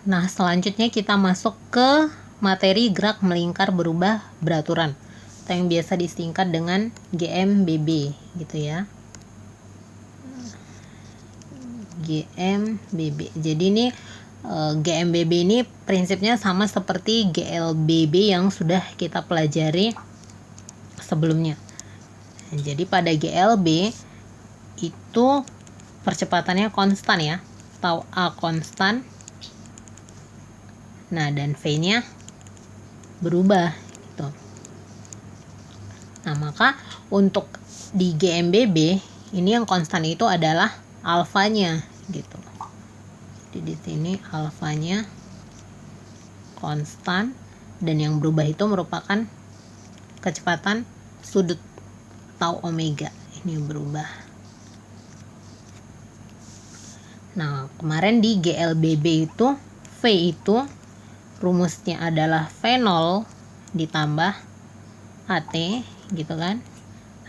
Nah, selanjutnya kita masuk ke materi gerak melingkar berubah beraturan, atau yang biasa disingkat dengan GMBB gitu ya. GMBB. Jadi ini GMBB ini prinsipnya sama seperti GLBB yang sudah kita pelajari sebelumnya. Nah, jadi pada GLB itu percepatannya konstan ya, atau A konstan. Nah, dan V-nya berubah gitu. Nah, maka untuk di GMBB ini yang konstan itu adalah alfanya gitu. Jadi di sini alfanya konstan dan yang berubah itu merupakan kecepatan sudut atau omega. Ini berubah. Nah, kemarin di GLBB itu V itu rumusnya adalah V0 ditambah AT gitu kan.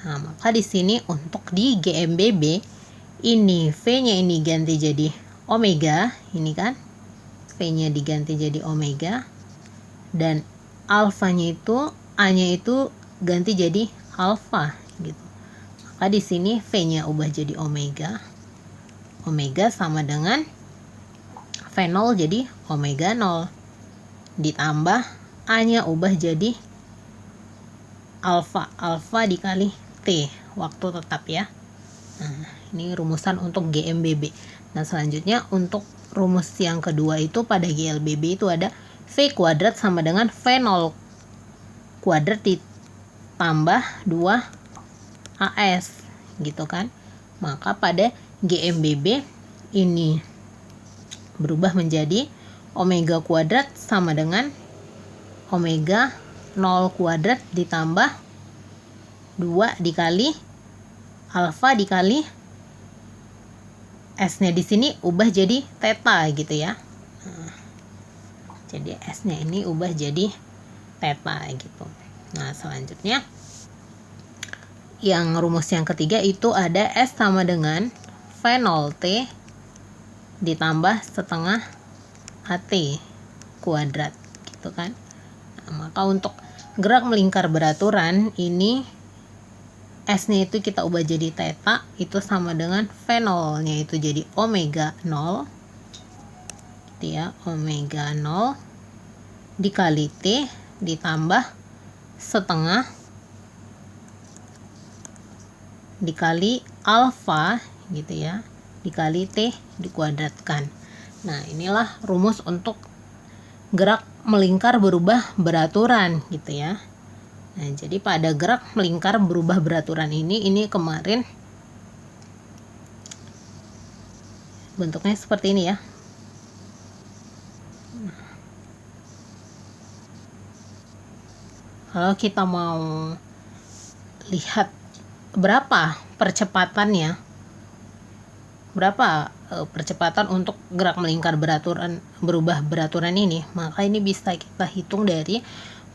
Nah, maka di sini untuk di GMBB ini V-nya ini ganti jadi omega, ini kan. V-nya diganti jadi omega dan alfanya itu A-nya itu ganti jadi alfa gitu. Maka di sini V-nya ubah jadi omega. Omega sama dengan V0 jadi omega 0 ditambah A-nya ubah jadi alfa, alfa dikali T waktu tetap ya. Nah, ini rumusan untuk GMBB. Nah, selanjutnya untuk rumus yang kedua itu pada GLBB itu ada V kuadrat sama dengan V0 kuadrat ditambah 2AS gitu kan. Maka pada GMBB ini berubah menjadi omega kuadrat sama dengan omega 0 kuadrat ditambah 2 dikali alfa dikali S-nya di sini ubah jadi theta gitu ya. Nah, jadi S-nya ini ubah jadi theta gitu. Nah, selanjutnya yang rumus yang ketiga itu ada S sama dengan V0T ditambah setengah AT kuadrat gitu kan. Nah, maka untuk gerak melingkar beraturan ini S-nya itu kita ubah jadi theta, itu sama dengan V0-nya itu jadi omega 0 gitu ya, omega 0 dikali T ditambah setengah dikali alfa gitu ya, dikali T dikuadratkan. Nah, inilah rumus untuk gerak melingkar berubah beraturan gitu ya. Nah, jadi pada gerak melingkar berubah beraturan ini kemarin bentuknya seperti ini ya. Kalau kita mau lihat berapa percepatannya, berapa percepatan untuk gerak melingkar berubah beraturan ini, maka ini bisa kita hitung dari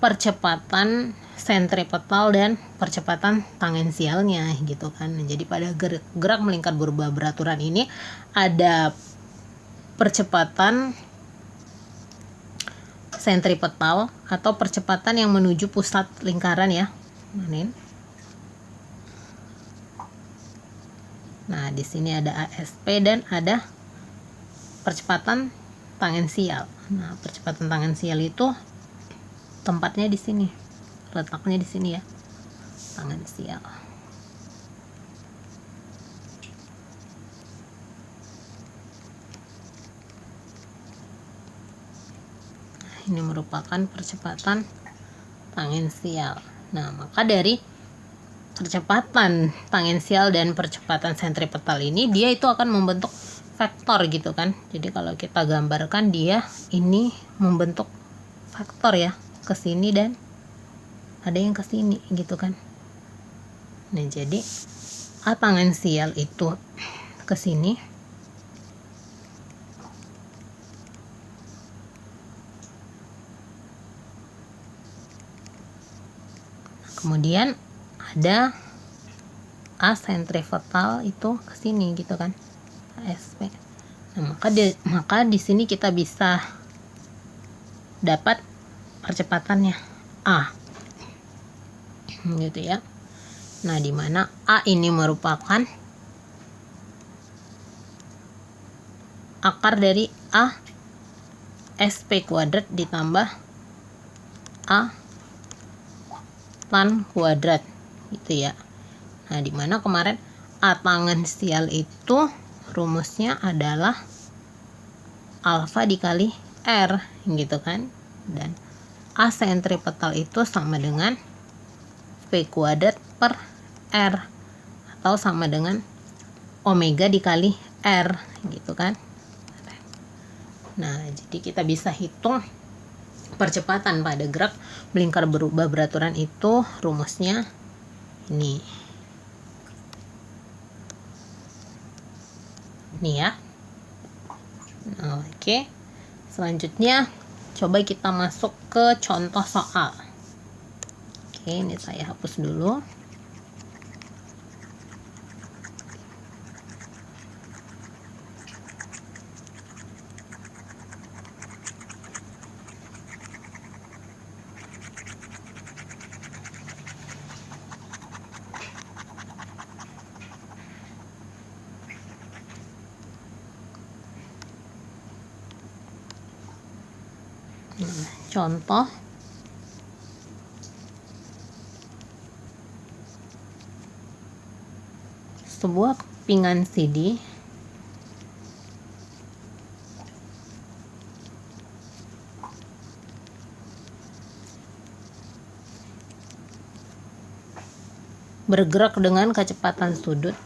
percepatan sentripetal dan percepatan tangensialnya gitu kan. Jadi pada gerak melingkar berubah beraturan ini ada percepatan sentripetal atau percepatan yang menuju pusat lingkaran ya. Nah, di sini ada ASP dan ada percepatan tangensial. Nah, percepatan tangensial itu tempatnya di sini, letaknya di sini ya, tangensial. Ini merupakan percepatan tangensial. Nah, maka dari percepatan tangensial dan percepatan sentripetal ini dia itu akan membentuk vektor gitu kan. Jadi kalau kita gambarkan dia ini membentuk vektor ya, ke sini dan ada yang ke sini gitu kan. Nah, jadi A tangensial itu ke sini, kemudian ada A sentripetal itu ke sini gitu kan, ASP. Nah, maka di sini kita bisa dapat percepatannya A. Gitu ya. Nah, di mana A ini merupakan akar dari A SP kuadrat ditambah A tan kuadrat gitu ya. Nah, dimana kemarin A tangensial itu rumusnya adalah alfa dikali R gitu kan, dan A sentripetal itu sama dengan P kuadrat per R atau sama dengan omega dikali R gitu kan. Nah, jadi kita bisa hitung percepatan pada gerak melingkar berubah beraturan itu rumusnya ini ya. Nah, oke. Selanjutnya coba kita masuk ke contoh soal. Oke, ini saya hapus dulu. Nah, contoh sebuah kepingan CD bergerak dengan kecepatan sudut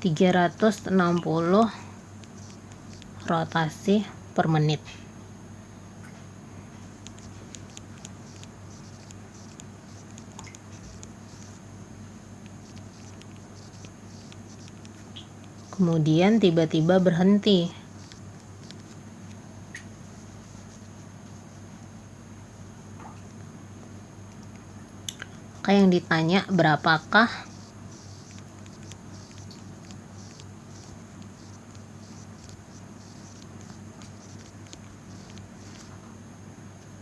(360 rotasi per menit). Kemudian tiba-tiba berhenti. Maka yang ditanya berapakah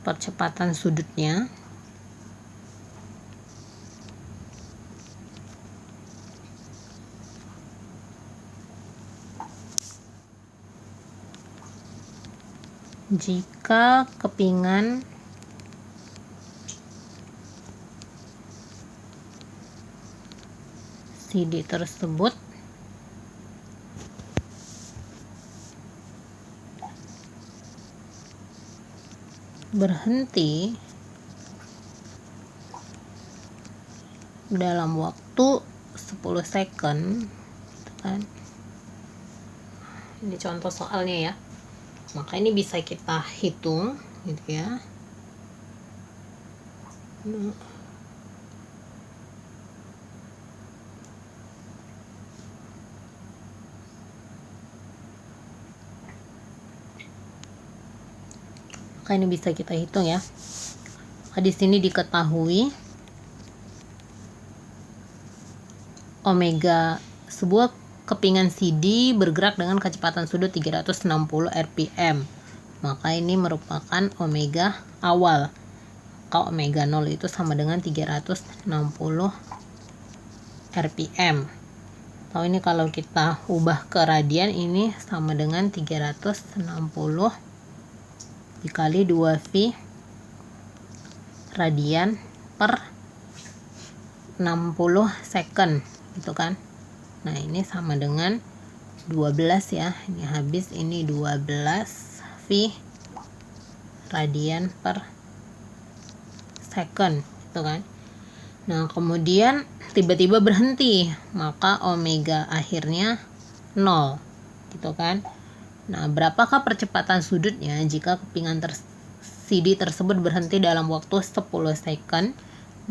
percepatan sudutnya jika kepingan CD tersebut berhenti dalam waktu 10 second gitu kan. Ini contoh soalnya ya. Maka ini bisa kita hitung gitu ya. Maka ini bisa kita hitung ya. Maka di sini diketahui omega sebuah kepingan CD bergerak dengan kecepatan sudut 360 rpm. Maka ini merupakan omega awal. Maka omega 0 itu sama dengan 360 rpm. Atau ini kalau kita ubah ke radian, ini sama dengan 360 dikali 2V radian per 60 second gitu kan. Nah, ini sama dengan 12 ya. Ini habis, ini 12 V radian per second gitu kan. Nah, kemudian tiba-tiba berhenti, maka omega akhirnya 0 gitu kan. Nah, berapakah percepatan sudutnya jika kepingan CD tersebut berhenti dalam waktu 10 second?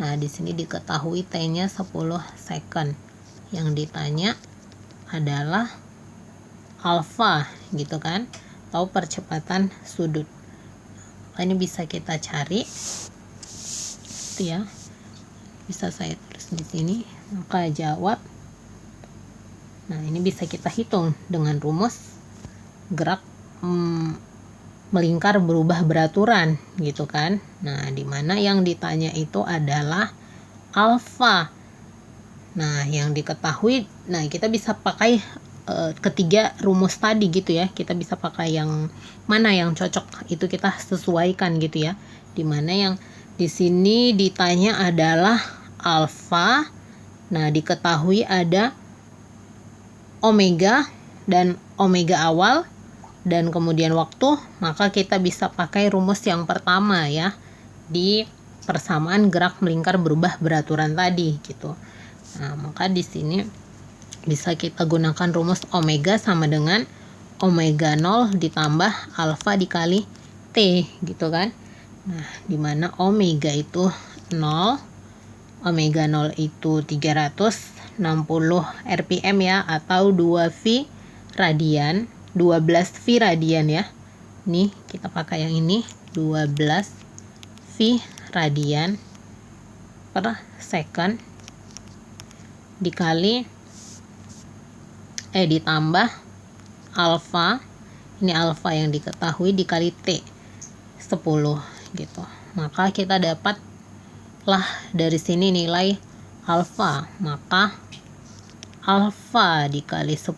Nah, di sini diketahui T-nya 10 second. Yang ditanya adalah alfa gitu kan, atau percepatan sudut. Ini bisa kita cari itu ya, bisa saya tulis di sini, maka jawab. Nah, ini bisa kita hitung dengan rumus gerak melingkar berubah beraturan gitu kan. Nah, dimana yang ditanya itu adalah alfa. Nah, yang diketahui, nah kita bisa pakai ketiga rumus tadi gitu ya. Kita bisa pakai yang mana yang cocok, itu kita sesuaikan gitu ya. Dimana yang di sini ditanya adalah alfa. Nah, diketahui ada omega dan omega awal dan kemudian waktu, maka kita bisa pakai rumus yang pertama ya, di persamaan gerak melingkar berubah beraturan tadi gitu. Nah, maka di sini bisa kita gunakan rumus omega sama dengan omega 0 ditambah alfa dikali T gitu kan. Nah, dimana omega itu 0, omega 0 itu 360 rpm ya, atau 2 V radian, 12 V radian ya. Nih, kita pakai yang ini, 12 V radian per second dikali ditambah alfa, ini alfa yang diketahui, dikali T 10 gitu. Maka kita dapat lah dari sini nilai alfa, maka alfa dikali 10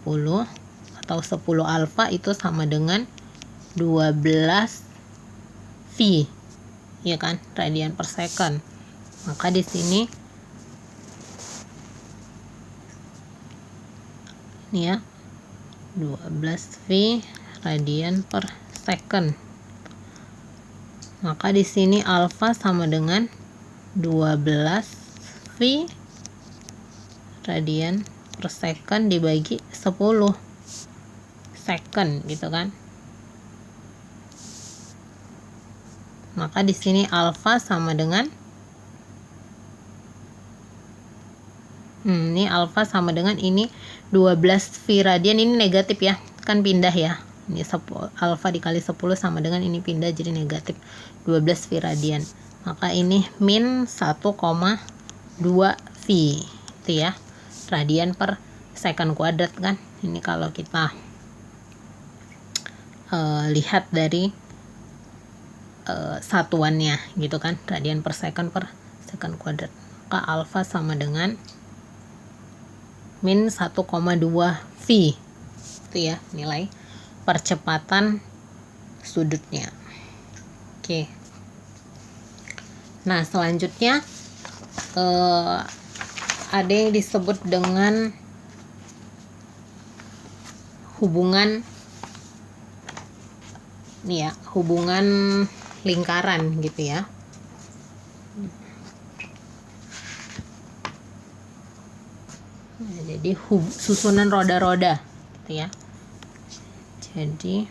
atau 10 alfa itu sama dengan 12 V ya kan, radian per second. Maka di sini ini ya, 12 V radian per second. Maka di sini alfa sama dengan 12 V radian per second dibagi 10 second gitu kan. Maka di sini alfa sama dengan ini alfa sama dengan ini 12 V radian, ini negatif ya, kan pindah ya. Ini alfa dikali 10 sama dengan ini pindah jadi negatif 12 V radian. Maka ini min 1,2 V itu ya, radian per second kuadrat kan. Ini kalau kita lihat dari satuannya gitu kan, radian per second kuadrat. Maka alfa sama dengan min 1,2 V itu ya, nilai percepatan sudutnya. Oke. Nah, selanjutnya ada yang disebut dengan hubungan nih ya, hubungan lingkaran gitu ya. Nah, jadi susunan roda-roda gitu ya. Jadi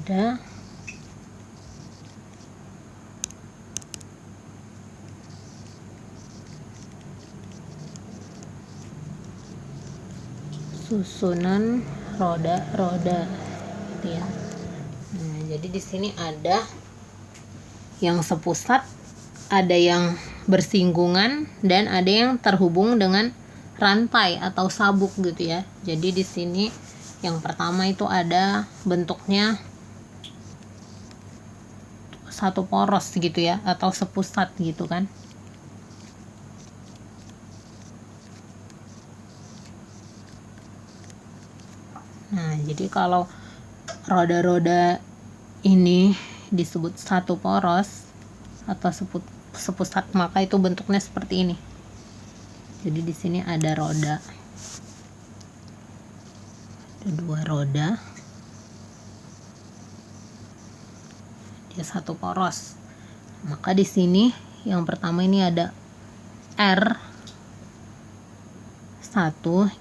ada susunan roda-roda gitu ya. Nah, jadi di sini ada yang sepusat, ada yang bersinggungan, dan ada yang terhubung dengan rantai atau sabuk gitu ya. Jadi di sini yang pertama itu ada bentuknya satu poros gitu ya, atau sepusat gitu kan. Nah, jadi kalau roda-roda ini disebut satu poros atau sepusat, maka itu bentuknya seperti ini. Jadi di sini ada roda, ada dua roda satu poros. Maka di sini yang pertama ini ada R1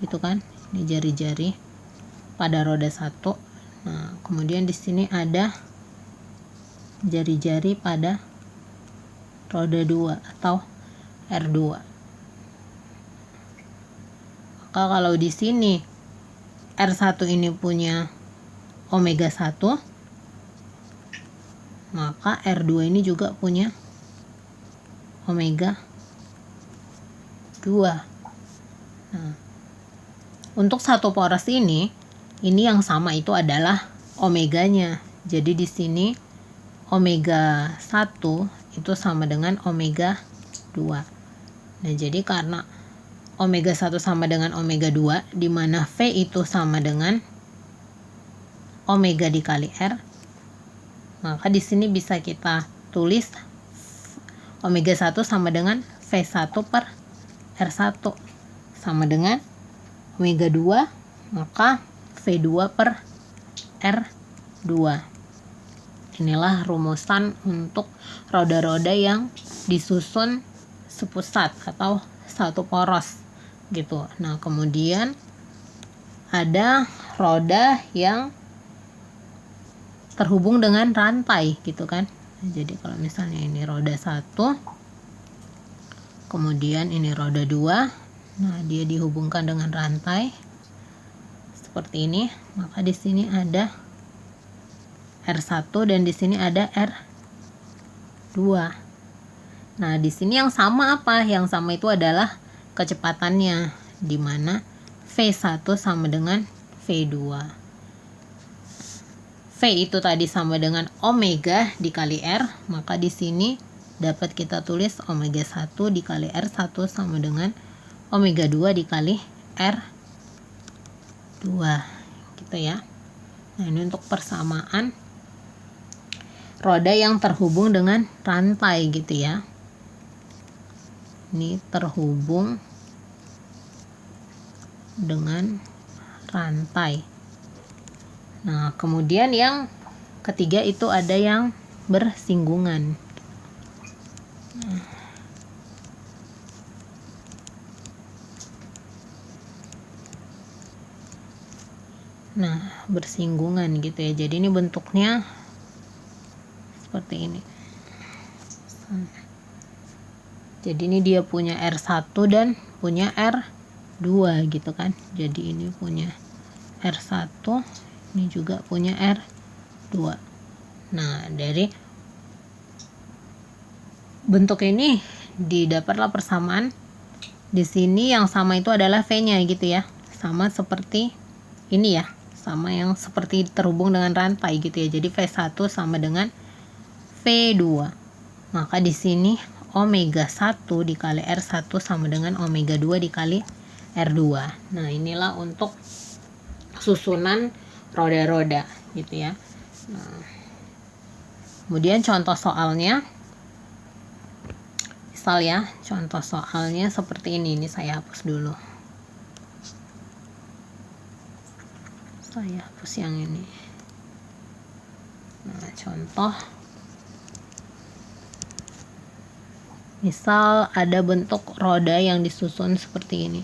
gitu kan. Ini jari-jari pada roda 1. Nah, kemudian di sini ada jari-jari pada roda 2 atau R2. Maka kalau di sini R1 ini punya omega 1, maka R2 ini juga punya omega 2. Nah, untuk satu poros ini yang sama itu adalah omeganya. Jadi di sini omega 1 itu sama dengan omega 2. Nah, jadi karena omega 1 sama dengan omega 2, di mana V itu sama dengan omega dikali R, maka di sini bisa kita tulis omega 1 sama dengan V1 per R1 sama dengan omega 2, maka V2 per R2. Inilah rumusan untuk roda-roda yang disusun sepusat atau satu poros gitu. Nah, kemudian ada roda yang terhubung dengan rantai gitu kan. Nah, jadi kalau misalnya ini roda 1, kemudian ini roda 2, nah dia dihubungkan dengan rantai seperti ini, maka di sini ada R1 dan di sini ada R2. Nah, di sini yang sama apa? Yang sama itu adalah kecepatannya, di mana V1 sama dengan V2. V itu tadi sama dengan omega dikali R, maka di sini dapat kita tulis omega 1 dikali R1 sama dengan omega 2 dikali R2 gitu ya. Nah, ini untuk persamaan roda yang terhubung dengan rantai gitu ya. Ini terhubung dengan rantai. Nah, kemudian yang ketiga itu ada yang bersinggungan. Nah, bersinggungan gitu ya. Jadi ini bentuknya seperti ini. Jadi ini dia punya R1 dan punya R2 gitu kan. Jadi ini punya R1, ini juga punya R2. Nah, dari bentuk ini didapatlah persamaan. Di sini yang sama itu adalah V-nya gitu ya. Sama seperti ini ya. Sama yang seperti terhubung dengan rantai gitu ya. Jadi V1 sama dengan V2. Maka di sini omega 1 dikali R1 sama dengan omega 2 dikali R2. Nah, inilah untuk susunan roda-roda gitu ya. Nah, kemudian contoh soalnya. Misal ya, contoh soalnya seperti ini. Ini saya hapus dulu. Saya hapus yang ini. Nah, contoh misal ada bentuk roda yang disusun seperti ini.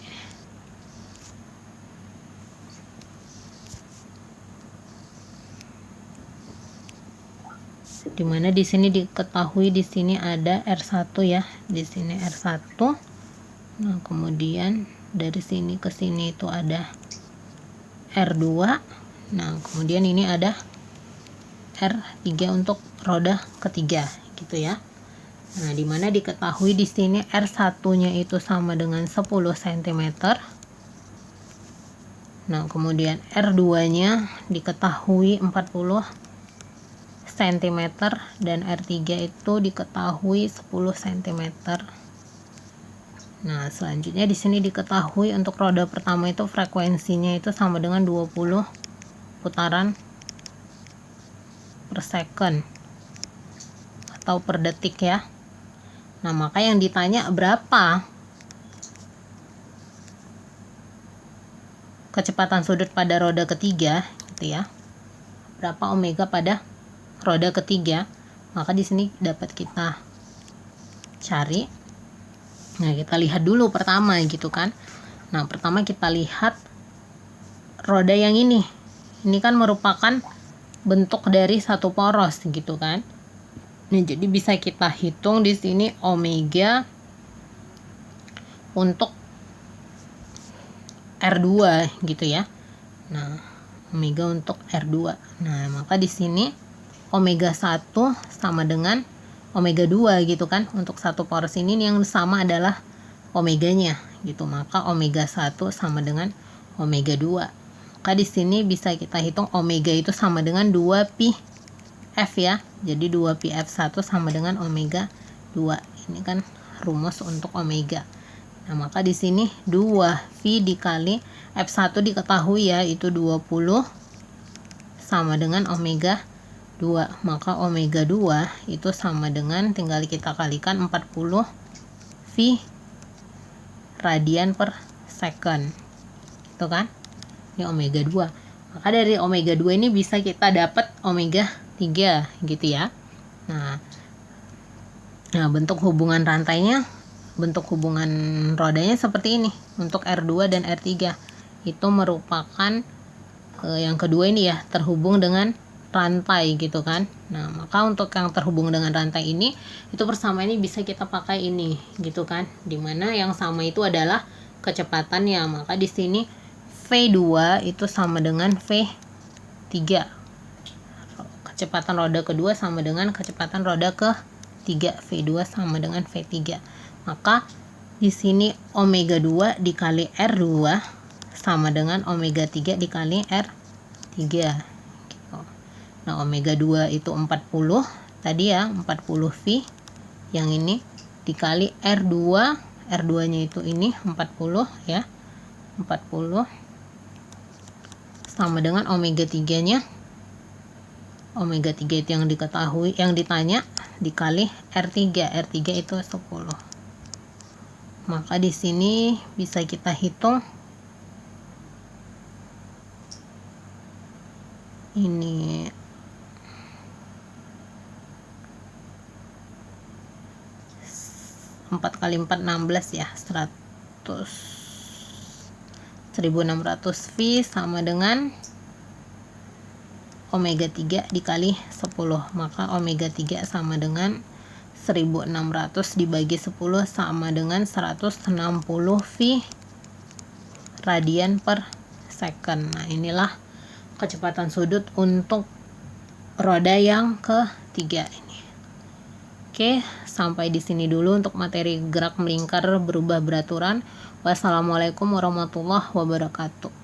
Dimana di sini diketahui di sini ada R1 ya, di sini R1. Nah, kemudian dari sini ke sini itu ada R2. Nah, kemudian ini ada R3 untuk roda ketiga gitu ya. Nah, dimana diketahui di sini R1-nya itu sama dengan 10 cm. Nah, kemudian R2-nya diketahui 40 cm dan R3 itu diketahui 10 cm. Nah, selanjutnya di sini diketahui untuk roda pertama itu frekuensinya itu sama dengan 20 putaran per second atau per detik ya. Nah, maka yang ditanya berapa kecepatan sudut pada roda ketiga gitu ya. Berapa omega pada roda ketiga? Maka di sini dapat kita cari. Nah, kita lihat dulu pertama gitu kan. Nah, pertama kita lihat roda yang ini. Ini kan merupakan bentuk dari satu poros gitu kan. Nah, jadi bisa kita hitung di sini omega untuk R2 gitu ya. Nah, omega untuk R2. Nah, maka di sini omega 1 sama dengan omega 2 gitu kan. Untuk satu poros ini yang sama adalah omeganya gitu. Maka omega 1 sama dengan omega 2. Maka di sini bisa kita hitung omega itu sama dengan 2 pi F ya. Jadi 2 pi F1 sama dengan omega 2. Ini kan rumus untuk omega. Nah, maka di sini 2 V dikali F1 diketahui ya, itu 20 sama dengan omega 2. Maka omega 2 itu sama dengan, tinggal kita kalikan 40 V radian per second. Itu kan? Ini omega 2. Maka dari omega 2 ini bisa kita dapat omega 3 gitu ya. Nah, bentuk hubungan rantainya, bentuk hubungan rodanya seperti ini. Untuk R2 dan R3 itu merupakan yang kedua ini ya, terhubung dengan rantai gitu kan. Nah, maka untuk yang terhubung dengan rantai ini, itu persamaan ini bisa kita pakai ini gitu kan. Dimana yang sama itu adalah kecepatannya. Maka di sini V2 itu sama dengan V3. Kecepatan roda kedua sama dengan kecepatan roda ketiga. V2 sama dengan V3. Maka di sini omega 2 dikali R2 sama dengan omega 3 dikali R3 gitu. Nah, omega 2 itu 40 tadi ya, 40 V. Yang ini dikali R2, R2 nya itu ini 40 ya, 40 sama dengan omega 3 nya, omega 3 itu yang diketahui, yang ditanya, dikali R3. R3 itu 10. Maka di sini bisa kita hitung ini 4 kali 4 16 ya, 1600 V sama dengan omega 3 dikali 10. Maka omega 3 sama dengan 1600 dibagi 10 sama dengan 160 V radian per second. Nah, inilah kecepatan sudut untuk roda yang ketiga ini. Oke, sampai di sini dulu untuk materi gerak melingkar berubah beraturan. Wassalamualaikum warahmatullahi wabarakatuh.